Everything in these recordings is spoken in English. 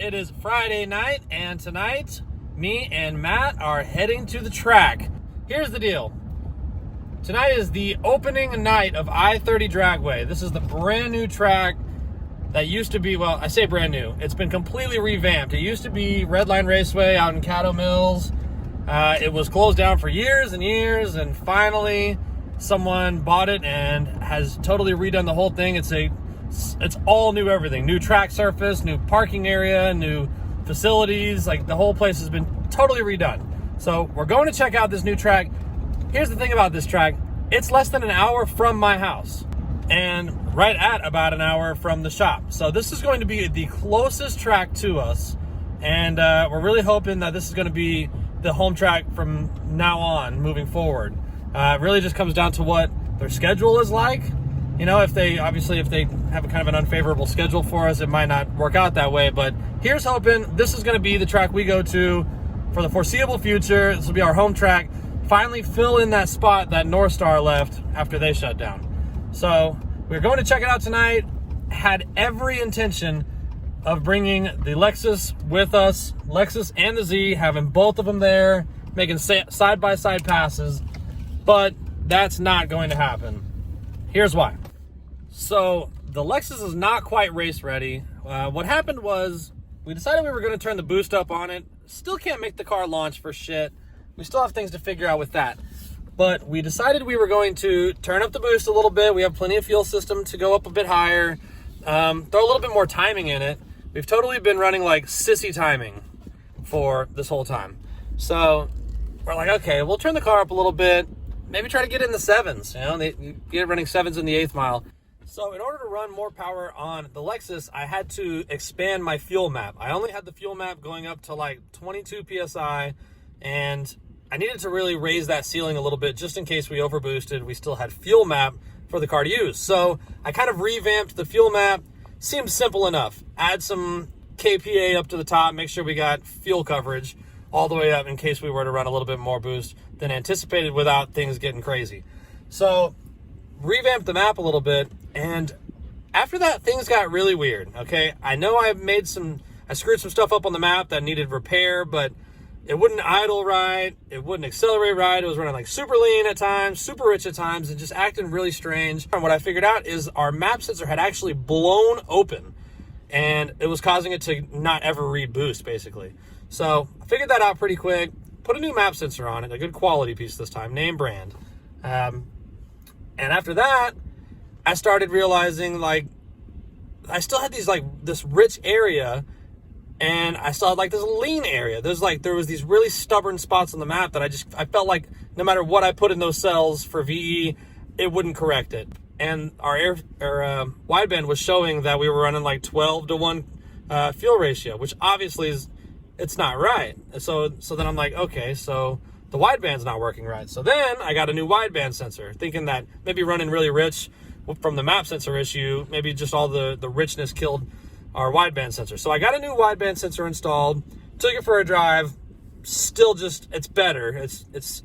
It is Friday night, and tonight, me and Matt are heading to the track. Here's the deal. Tonight is the opening night of I30 dragway. This is the brand new track that used to be, well, I say brand new. It's been completely revamped. It used to be Redline Raceway out in Caddo Mills. It was closed down for years and years, and finally someone bought it and has totally redone the whole thing. It's all new everything. New track surface, new parking area, new facilities. Like, the whole place has been totally redone. So we're going to check out this new track. Here's the thing about this track. It's less than an hour from my house and right at about an hour from the shop. So this is going to be the closest track to us. And we're really hoping that this is going to be the home track from now on, moving forward. It really just comes down to what their schedule is like. You know, if they have a kind of an unfavorable schedule for us, it might not work out that way. But here's hoping this is going to be the track we go to for the foreseeable future. This will be our home track. Finally fill in that spot that North Star left after they shut down. So we're going to check it out tonight. Had every intention of bringing the Lexus with us, Lexus and the Z, having both of them there, making side-by-side passes, but that's not going to happen. Here's why. So the Lexus is not quite race ready. What happened was we decided we were going to turn the boost up on it. Still can't make the car launch for shit. We still have things to figure out with that. But we decided we were going to turn up the boost a little bit. We have plenty of fuel system to go up a bit higher. Throw a little bit more timing in it. We've totally been running like sissy timing for this whole time. So we're like, okay, we'll turn the car up a little bit. Maybe try to get in the sevens, get it running sevens in the 8th mile. So in order to run more power on the Lexus, I had to expand my fuel map. I only had the fuel map going up to like 22 PSI, and I needed to really raise that ceiling a little bit just in case we overboosted. We still had fuel map for the car to use. So I kind of revamped the fuel map. Seemed simple enough. Add some KPA up to the top, make sure we got fuel coverage all the way up in case we were to run a little bit more boost than anticipated without things getting crazy. So revamped the map a little bit, and after that things got really weird. Okay, I know I screwed some stuff up on the map that needed repair, but it wouldn't idle right, it wouldn't accelerate right. It was running like super lean at times, super rich at times, and just acting really strange. And what I figured out is our map sensor had actually blown open, and it was causing it to not ever reboost, basically. So I figured that out pretty quick. Put a new map sensor on it, a good quality piece this time, name brand. And after that, I started realizing, like, I still had this rich area, and I still had like this lean area. There was these really stubborn spots on the map that I felt like no matter what I put in those cells for VE, it wouldn't correct it. And our wideband was showing that we were running like 12-to-1 fuel ratio, which obviously it's not right. So then I'm like, okay, so the wideband's not working right. So then I got a new wideband sensor, thinking that maybe running really rich from the map sensor issue, maybe just all the richness killed our wideband sensor. So I got a new wideband sensor installed, took it for a drive. Still it's better. It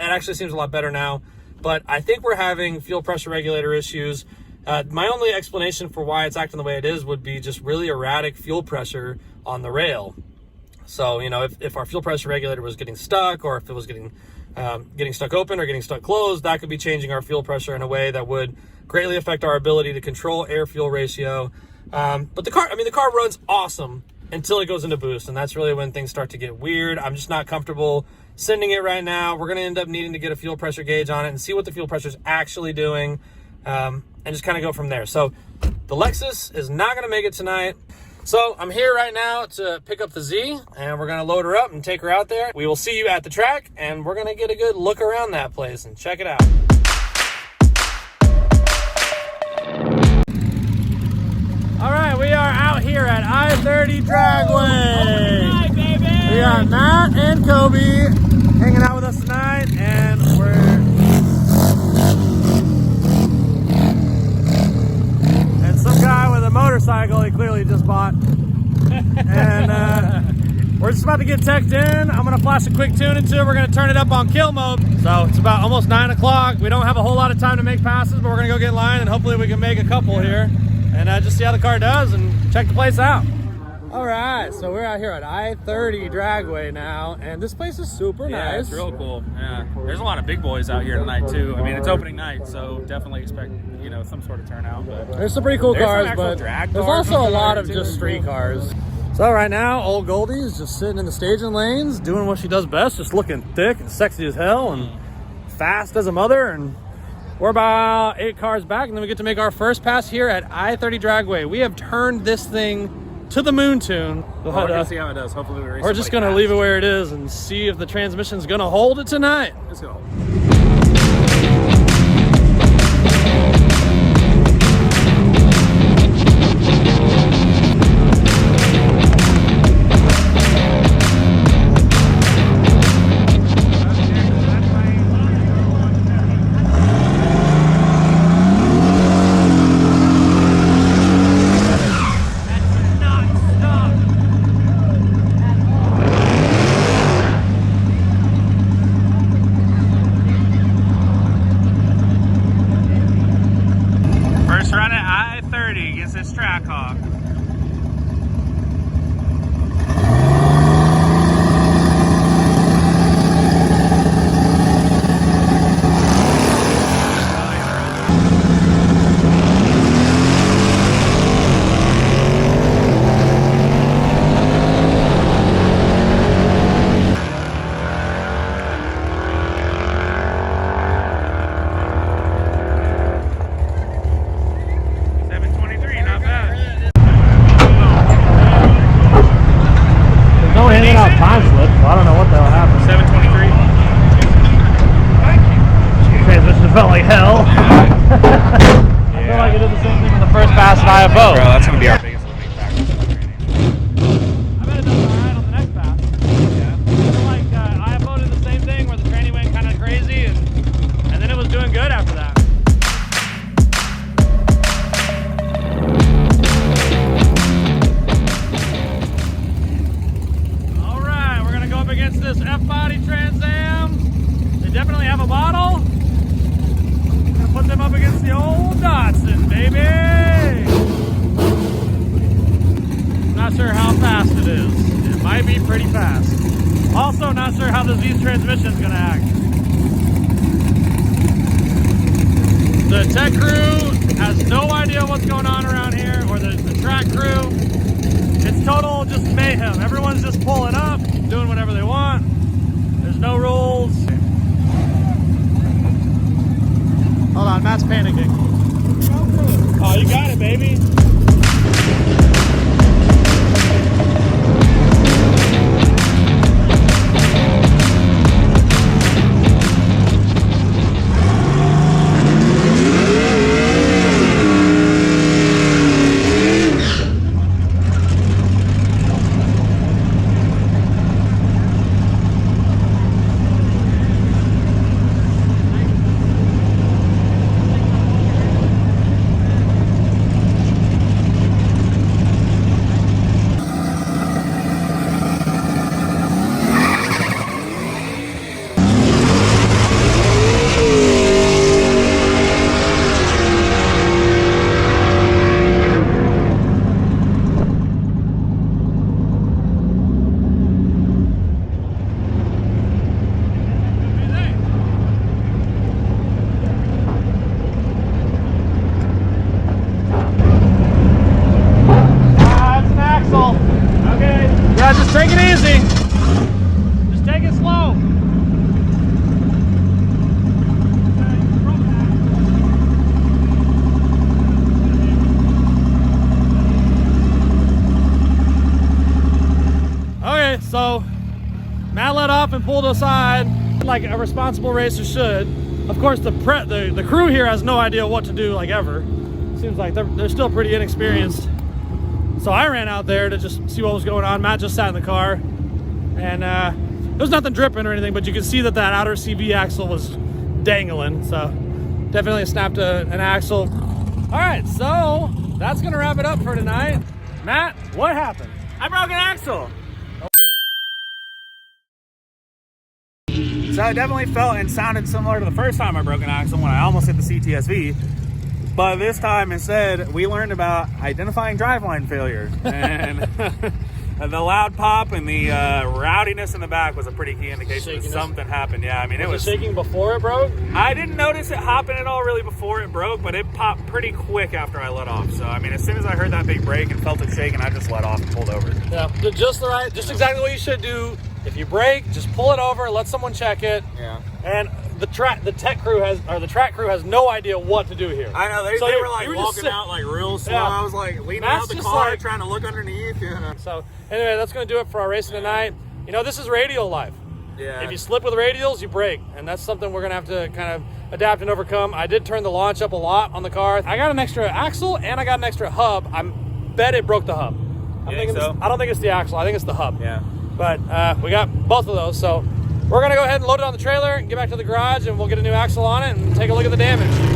actually seems a lot better now, but I think we're having fuel pressure regulator issues. My only explanation for why it's acting the way it is would be just really erratic fuel pressure on the rail. So, if our fuel pressure regulator was getting stuck, or if it was getting stuck open or getting stuck closed, that could be changing our fuel pressure in a way that would greatly affect our ability to control air-fuel ratio. But the car runs awesome until it goes into boost, and that's really when things start to get weird. I'm just not comfortable sending it right now. We're going to end up needing to get a fuel pressure gauge on it and see what the fuel pressure is actually doing, and just kind of go from there. So the Lexus is not going to make it tonight. So I'm here right now to pick up the Z, and we're going to load her up and take her out there. We will see you at the track, and we're going to get a good look around that place and check it out. All right, we are out here at I30 Dragway. Night, baby. We got Matt and Kobe hanging out with us tonight, and some guy with a motorcycle he clearly just bought. And we're just about to get teched in. I'm going to flash a quick tune into it. We're going to turn it up on kill mode. So it's about almost 9 o'clock. We don't have a whole lot of time to make passes, but we're going to go get in line, and hopefully we can make a couple here and just see how the car does and check the place out. All right, so we're out here at I30 Dragway now, and this place is super nice. Yeah, it's real cool. Yeah, there's a lot of big boys out here tonight too. I mean, it's opening night, so definitely expect, you know, some sort of turnout. But there's some pretty cool cars, but there's also a lot of just street cars. So right now, old Goldie is just sitting in the staging lanes, doing what she does best, just looking thick and sexy as hell and fast as a mother. And we're about 8 cars back, and then we get to make our first pass here at I30 Dragway. We have turned this thing to the moon tune. We're gonna see how it does. Hopefully we're just gonna leave it where it is and see if the transmission's gonna hold it tonight. Let's go. Time slip, so I don't know what the hell happened. 723. Transmission felt like hell. I feel like it did the same thing in the first pass at IFO. Bro, that's gonna be our biggest limiting factor. I bet it does alright on the next pass. Yeah. I feel like IFO did the same thing where the tranny went kind of crazy and then it was doing good after that. Against this F-body Trans Am. They definitely have a model. Gonna put them up against the old Datsun, baby. Not sure how fast it is. It might be pretty fast. Also not sure how the Z transmission is gonna act. The tech crew has no idea what's going on around here, or the track crew. It's total just mayhem. Everyone's just pulling up, doing whatever they want. There's no rules. Hold on, Matt's panicking. Oh, you got it, baby. Take it easy. Just take it slow. Okay, so Matt let off and pulled aside like a responsible racer should. Of course, the crew here has no idea what to do, like, ever. Seems like they're still pretty inexperienced. So I ran out there to just see what was going on. Matt just sat in the car, and there was nothing dripping or anything, but you could see that outer CV axle was dangling. So definitely snapped an axle. All right, so that's gonna wrap it up for tonight. Matt, what happened? I broke an axle. So it definitely felt and sounded similar to the first time I broke an axle when I almost hit the CTSV. But this time instead, we learned about identifying driveline failures. And the loud pop and the rowdiness in the back was a pretty key indication that something happened. Yeah, I mean, it was shaking before it broke? I didn't notice it hopping at all really before it broke, but it popped pretty quick after I let off. So, I mean, as soon as I heard that big brake and felt it shaking, I just let off and pulled over. Yeah, just exactly what you should do. If you brake, just pull it over, let someone check it. Yeah. And the track crew has no idea what to do here. I know, they were like walking out like real slow. Yeah. I was like leaning out the car trying to look underneath. Yeah. So anyway, that's going to do it for our racing tonight. You know, this is radial life. Yeah. If you slip with radials, you break. And that's something we're going to have to kind of adapt and overcome. I did turn the launch up a lot on the car. I got an extra axle and I got an extra hub. I bet it broke the hub. I don't think it's the axle. I think it's the hub. Yeah. But we got both of those. So we're going to go ahead and load it on the trailer and get back to the garage, and we'll get a new axle on it and take a look at the damage.